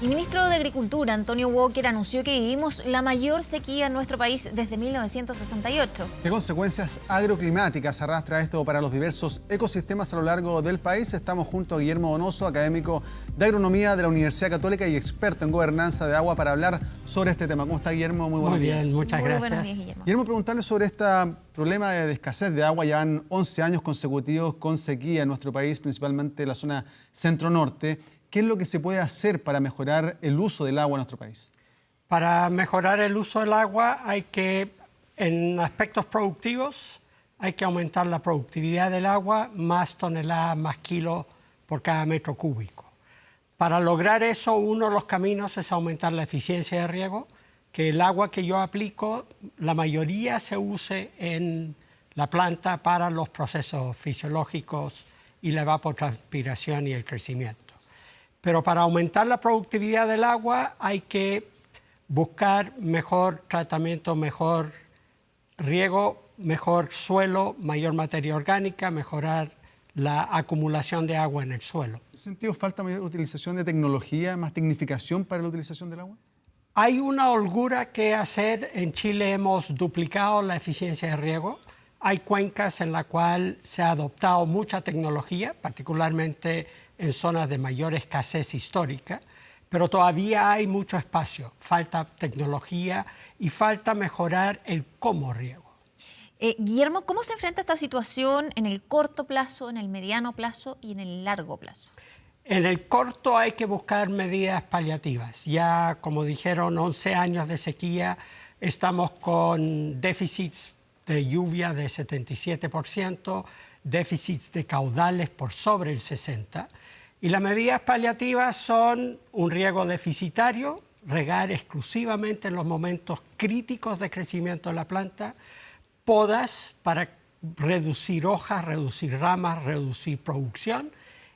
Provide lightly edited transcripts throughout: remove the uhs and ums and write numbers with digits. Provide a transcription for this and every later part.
El ministro de Agricultura, Antonio Walker, anunció que vivimos la mayor sequía en nuestro país desde 1968. ¿Qué consecuencias agroclimáticas arrastra esto para los diversos ecosistemas a lo largo del país? Estamos junto a Guillermo Donoso, académico de agronomía de la Universidad Católica y experto en gobernanza de agua, para hablar sobre este tema. ¿Cómo está, Guillermo? Muy buenos días. Muy bien, muchas gracias. Buenos días, Guillermo. Guillermo, preguntarle sobre este problema de escasez de agua. Ya van 11 años consecutivos con sequía en nuestro país, principalmente en la zona centro-norte. ¿Qué es lo que se puede hacer para mejorar el uso del agua en nuestro país? Para mejorar el uso del agua en aspectos productivos, hay que aumentar la productividad del agua, más toneladas, más kilos por cada metro cúbico. Para lograr eso, uno de los caminos es aumentar la eficiencia de riego, que el agua que yo aplico, la mayoría se use en la planta para los procesos fisiológicos y la evapotranspiración y el crecimiento. Pero para aumentar la productividad del agua hay que buscar mejor tratamiento, mejor riego, mejor suelo, mayor materia orgánica, mejorar la acumulación de agua en el suelo. ¿En ese sentido falta mayor utilización de tecnología, más tecnificación para la utilización del agua? Hay una holgura que hacer. En Chile hemos duplicado la eficiencia de riego. Hay cuencas en las cuales se ha adoptado mucha tecnología, particularmente en zonas de mayor escasez histórica, pero todavía hay mucho espacio. Falta tecnología y falta mejorar el cómo riego. Guillermo, ¿cómo se enfrenta esta situación en el corto plazo, en el mediano plazo y en el largo plazo? En el corto hay que buscar medidas paliativas. Ya, como dijeron, 11 años de sequía, estamos con déficits de lluvia de 77%, déficits de caudales por sobre el 60%. Y las medidas paliativas son un riego deficitario, regar exclusivamente en los momentos críticos de crecimiento de la planta, podas para reducir hojas, reducir ramas, reducir producción,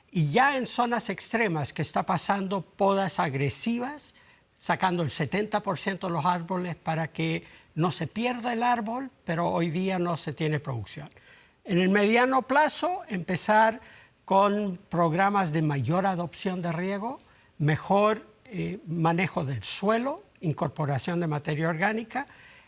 y ya en zonas extremas que está pasando, podas agresivas, sacando el 70% de los árboles para que no se pierda el árbol, pero hoy día no se tiene producción. En el mediano plazo, empezar con programas de mayor adopción de riego, mejor manejo del suelo, incorporación de materia orgánica,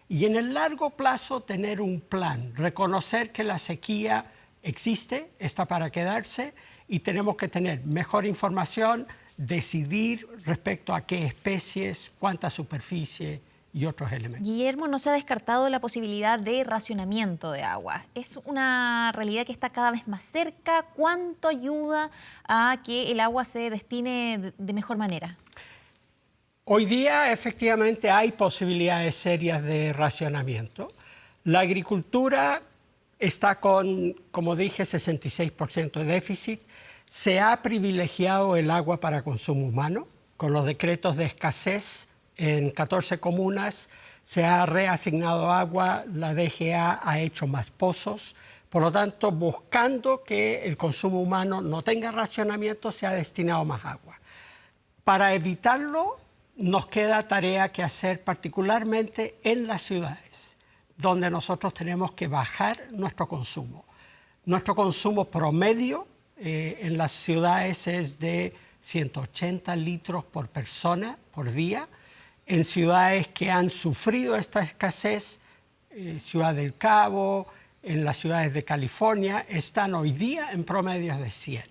y en el largo plazo tener un plan, reconocer que la sequía existe, está para quedarse, y tenemos que tener mejor información, decidir respecto a qué especies, cuánta superficie y otros elementos. Guillermo, no se ha descartado la posibilidad de racionamiento de agua. ¿Es una realidad que está cada vez más cerca? ¿Cuánto ayuda a que el agua se destine de mejor manera? Hoy día, efectivamente, hay posibilidades serias de racionamiento. La agricultura está con, como dije, 66% de déficit. Se ha privilegiado el agua para consumo humano. Con los decretos de escasez en 14 comunas se ha reasignado agua, la DGA ha hecho más pozos. Por lo tanto, buscando que el consumo humano no tenga racionamiento, se ha destinado más agua. Para evitarlo, nos queda tarea que hacer, particularmente en las ciudades, donde nosotros tenemos que bajar nuestro consumo. Nuestro consumo promedio en las ciudades es de 180 litros por persona por día. En ciudades que han sufrido esta escasez, Ciudad del Cabo, en las ciudades de California, están hoy día en promedios de 100.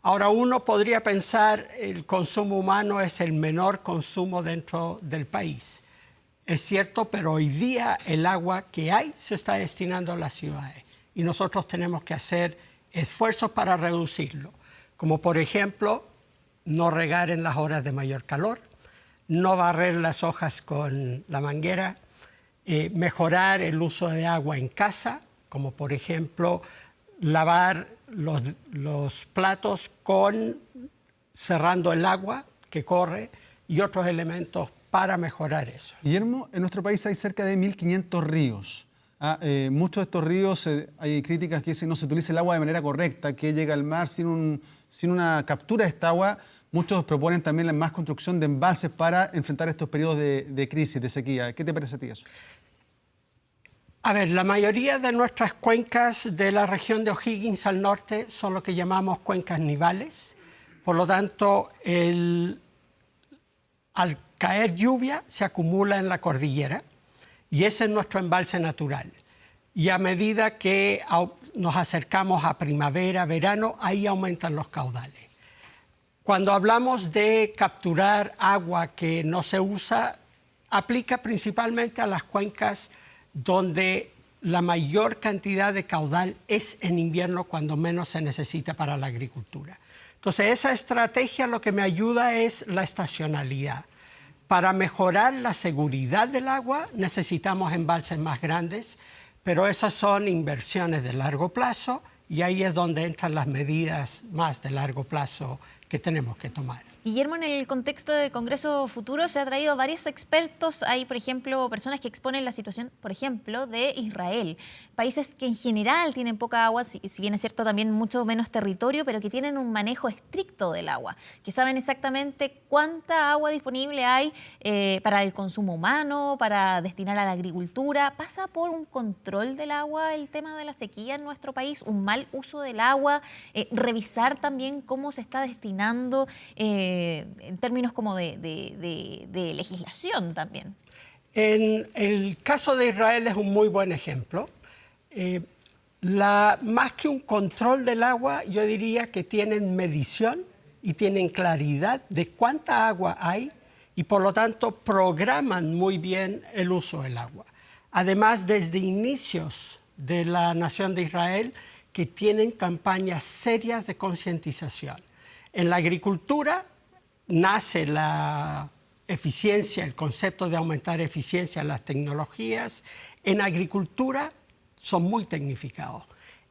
Ahora, uno podría pensar el consumo humano es el menor consumo dentro del país. Es cierto, pero hoy día el agua que hay se está destinando a las ciudades y nosotros tenemos que hacer esfuerzos para reducirlo, como por ejemplo, no regar en las horas de mayor calor, no barrer las hojas con la manguera, mejorar el uso de agua en casa, como por ejemplo lavar los platos cerrando el agua que corre y otros elementos para mejorar eso. Guillermo, en nuestro país hay cerca de 1.500 ríos. Muchos de estos ríos, hay críticas que dicen que no se utiliza el agua de manera correcta, que llega al mar sin una captura de esta agua. Muchos proponen también la más construcción de embalses para enfrentar estos periodos de crisis, de sequía. ¿Qué te parece a ti eso? A ver, la mayoría de nuestras cuencas de la región de O'Higgins al norte son lo que llamamos cuencas nivales. Por lo tanto, al caer lluvia se acumula en la cordillera y ese es nuestro embalse natural. Y a medida que nos acercamos a primavera, verano, ahí aumentan los caudales. Cuando hablamos de capturar agua que no se usa, aplica principalmente a las cuencas donde la mayor cantidad de caudal es en invierno, cuando menos se necesita para la agricultura. Entonces, esa estrategia lo que me ayuda es la estacionalidad. Para mejorar la seguridad del agua necesitamos embalses más grandes, pero esas son inversiones de largo plazo y ahí es donde entran las medidas más de largo plazo que tenemos que tomar. Guillermo, en el contexto de Congreso Futuro se ha traído varios expertos. Hay, por ejemplo, personas que exponen la situación, por ejemplo, de Israel. Países que en general tienen poca agua, si bien es cierto también mucho menos territorio, pero que tienen un manejo estricto del agua, que saben exactamente cuánta agua disponible hay para el consumo humano, para destinar a la agricultura. ¿Pasa por un control del agua el tema de la sequía en nuestro país? ¿Un mal uso del agua? Revisar también cómo se está destinando en términos como de legislación también. En el caso de Israel es un muy buen ejemplo. Más que un control del agua, yo diría que tienen medición y tienen claridad de cuánta agua hay y por lo tanto programan muy bien el uso del agua. Además, desde inicios de la nación de Israel, que tienen campañas serias de concientización. En la agricultura nace la eficiencia, el concepto de aumentar eficiencia en las tecnologías. En agricultura son muy tecnificados.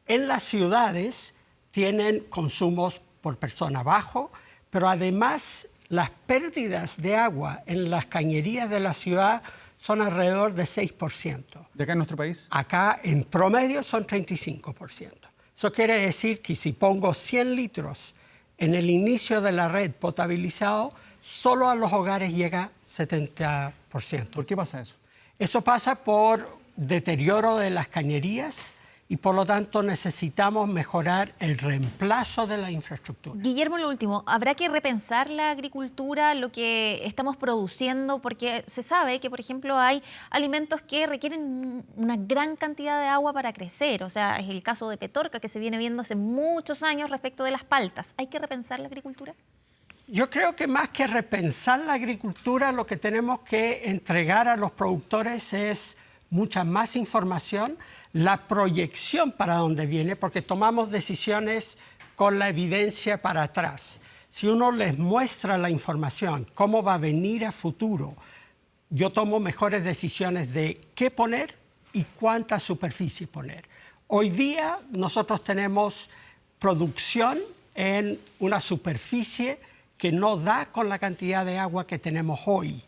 En las ciudades tienen consumos por persona bajo, pero además las pérdidas de agua en las cañerías de la ciudad son alrededor de 6%. ¿De acá en nuestro país? Acá en promedio son 35%. Eso quiere decir que si pongo 100 litros en el inicio de la red potabilizado, solo a los hogares llega 70%. ¿Por qué pasa eso? Eso pasa por deterioro de las cañerías y por lo tanto necesitamos mejorar el reemplazo de la infraestructura. Guillermo, lo último, ¿habrá que repensar la agricultura, lo que estamos produciendo? Porque se sabe que, por ejemplo, hay alimentos que requieren una gran cantidad de agua para crecer. O sea, es el caso de Petorca, que se viene viendo hace muchos años respecto de las paltas. ¿Hay que repensar la agricultura? Yo creo que más que repensar la agricultura, lo que tenemos que entregar a los productores es mucha más información, la proyección para dónde viene, porque tomamos decisiones con la evidencia para atrás. Si uno les muestra la información, cómo va a venir a futuro, yo tomo mejores decisiones de qué poner y cuánta superficie poner. Hoy día nosotros tenemos producción en una superficie que no da con la cantidad de agua que tenemos hoy.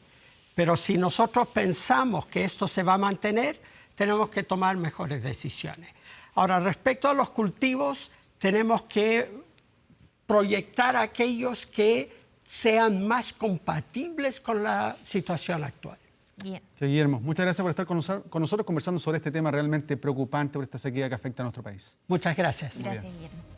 Pero si nosotros pensamos que esto se va a mantener, tenemos que tomar mejores decisiones. Ahora, respecto a los cultivos, tenemos que proyectar aquellos que sean más compatibles con la situación actual. Bien. Sí, Guillermo, muchas gracias por estar con nosotros conversando sobre este tema realmente preocupante, por esta sequía que afecta a nuestro país. Muchas gracias. Gracias, Guillermo.